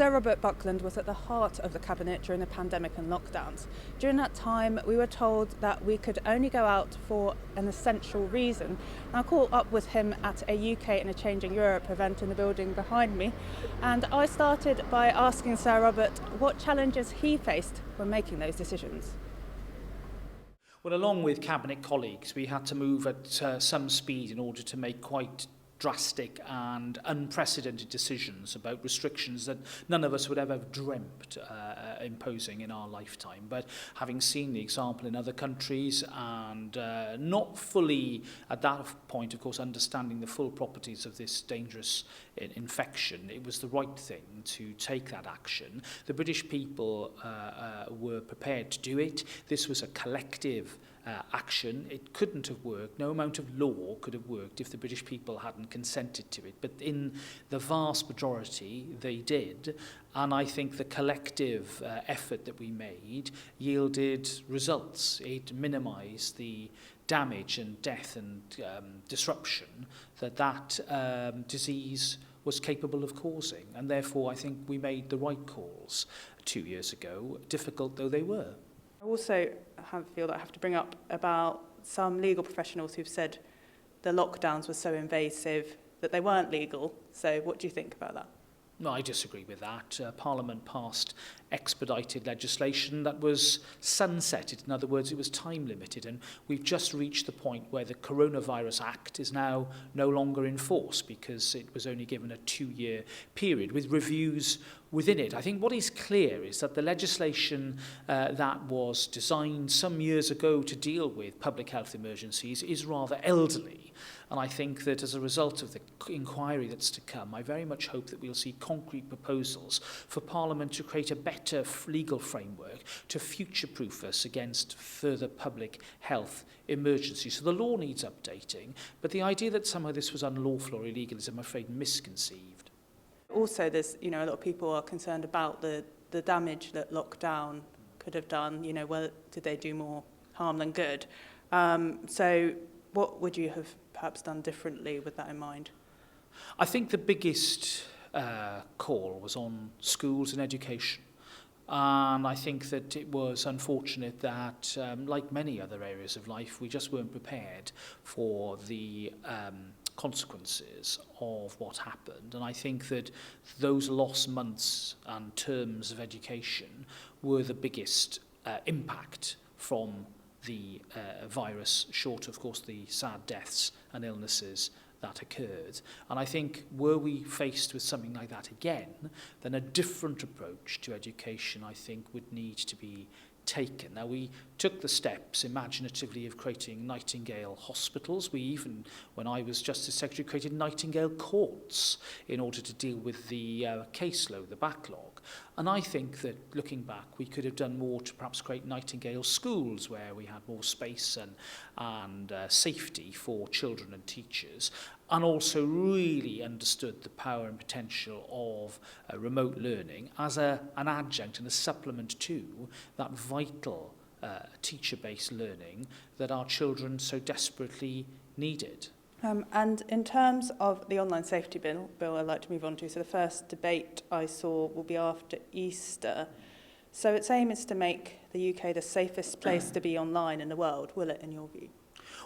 Sir Robert Buckland was at the heart of the Cabinet during the pandemic and lockdowns. During that time, we were told that we could only go out for an essential reason. I caught up with him at a UK and a Changing Europe event in the building behind me, and I started by asking Sir Robert what challenges he faced when making those decisions. Well, along with Cabinet colleagues, we had to move at some speed in order to make quite drastic and unprecedented decisions about restrictions that none of us would ever have dreamt imposing in our lifetime. But having seen the example in other countries and not fully at that point, of course, understanding the full properties of this dangerous infection, it was the right thing to take that action. The British people were prepared to do it. This was a collective action. It couldn't have worked. No amount of law could have worked if the British people hadn't consented to it. But in the vast majority, they did. And I think the collective effort that we made yielded results. It minimised the damage and death and disruption that disease was capable of causing. And therefore, I think we made the right calls 2 years ago, difficult though they were. I also feel that I have to bring up about some legal professionals who've said the lockdowns were so invasive that they weren't legal. So what do you think about that? No, I disagree with that. Parliament passed expedited legislation that was sunsetted. In other words, it was time limited, and we've just reached the point where the Coronavirus Act is now no longer in force because it was only given a 2-year period with reviews within it. I think what is clear is that the legislation that was designed some years ago to deal with public health emergencies is rather elderly. And I think that as a result of the inquiry that's to come, I very much hope that we'll see concrete proposals for Parliament to create a better legal framework to future-proof us against further public health emergencies. So the law needs updating, but the idea that somehow this was unlawful or illegal is, I'm afraid, misconceived. Also, there's, a lot of people are concerned about the damage that lockdown could have done. Well, did they do more harm than good? So what would you have perhaps done differently with that in mind? I think the biggest call was on schools and education. And I think that it was unfortunate that, like many other areas of life, we just weren't prepared for the consequences of what happened. And I think that those lost months and terms of education were the biggest impact from the virus, short of course the sad deaths and illnesses that occurred. And I think were we faced with something like that again, then a different approach to education, I think, would need to be taken. Now, we took the steps imaginatively of creating Nightingale hospitals. We even, when I was Justice Secretary, created Nightingale courts in order to deal with the caseload, the backlog. And I think that, looking back, we could have done more to perhaps create Nightingale schools where we had more space and safety for children and teachers, and also really understood the power and potential of remote learning as an adjunct and a supplement to that vital teacher-based learning that our children so desperately needed. And in terms of the online safety bill, I'd like to move on to. So the first debate I saw will be after Easter. So its aim is to make the UK the safest place to be online in the world, will it, in your view?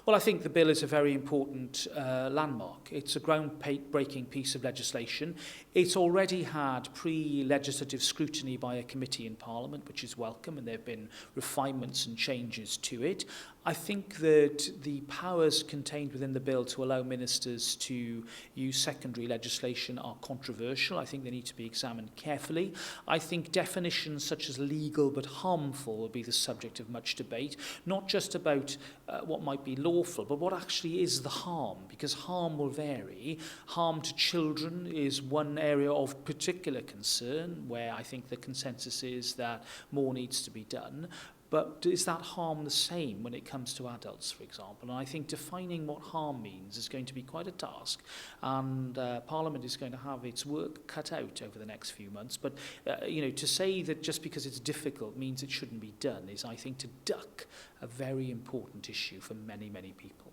Well, I think the bill is a very important landmark. It's a groundbreaking piece of legislation. It's already had pre-legislative scrutiny by a committee in Parliament, which is welcome, and there have been refinements and changes to it. I think that the powers contained within the bill to allow ministers to use secondary legislation are controversial. I think they need to be examined carefully. I think definitions such as legal but harmful will be the subject of much debate, not just about what might be lawful, but what actually is the harm, because harm will vary. Harm to children is one area of particular concern where I think the consensus is that more needs to be done. But is that harm the same when it comes to adults, for example? And I think defining what harm means is going to be quite a task. And Parliament is going to have its work cut out over the next few months. But, to say that just because it's difficult means it shouldn't be done is, I think, to duck a very important issue for many, many people.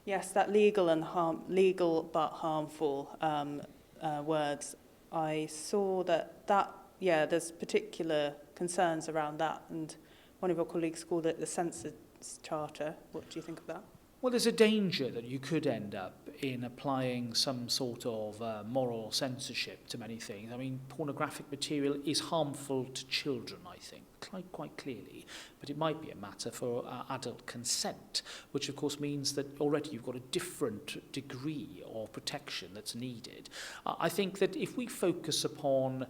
Yes, that legal but harmful words I saw that there's particular concerns around that, and one of your colleagues called it the Census Charter. What do you think of that? Well, there's a danger that you could end up in applying some sort of moral censorship to many things. I mean, pornographic material is harmful to children, I think, quite clearly, but it might be a matter for adult consent, which of course means that already you've got a different degree of protection that's needed. I think that if we focus upon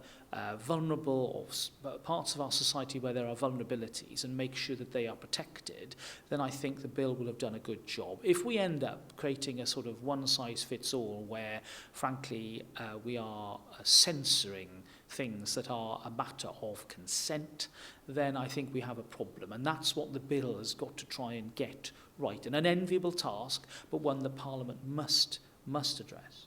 vulnerable or parts of our society where there are vulnerabilities and make sure that they are protected, then I think the bill will have done a good job. If we end up creating a sort of one-size-fits-all where, frankly, we are censoring things that are a matter of consent, then I think we have a problem. And that's what the bill has got to try and get right. An unenviable task, but one that Parliament must address.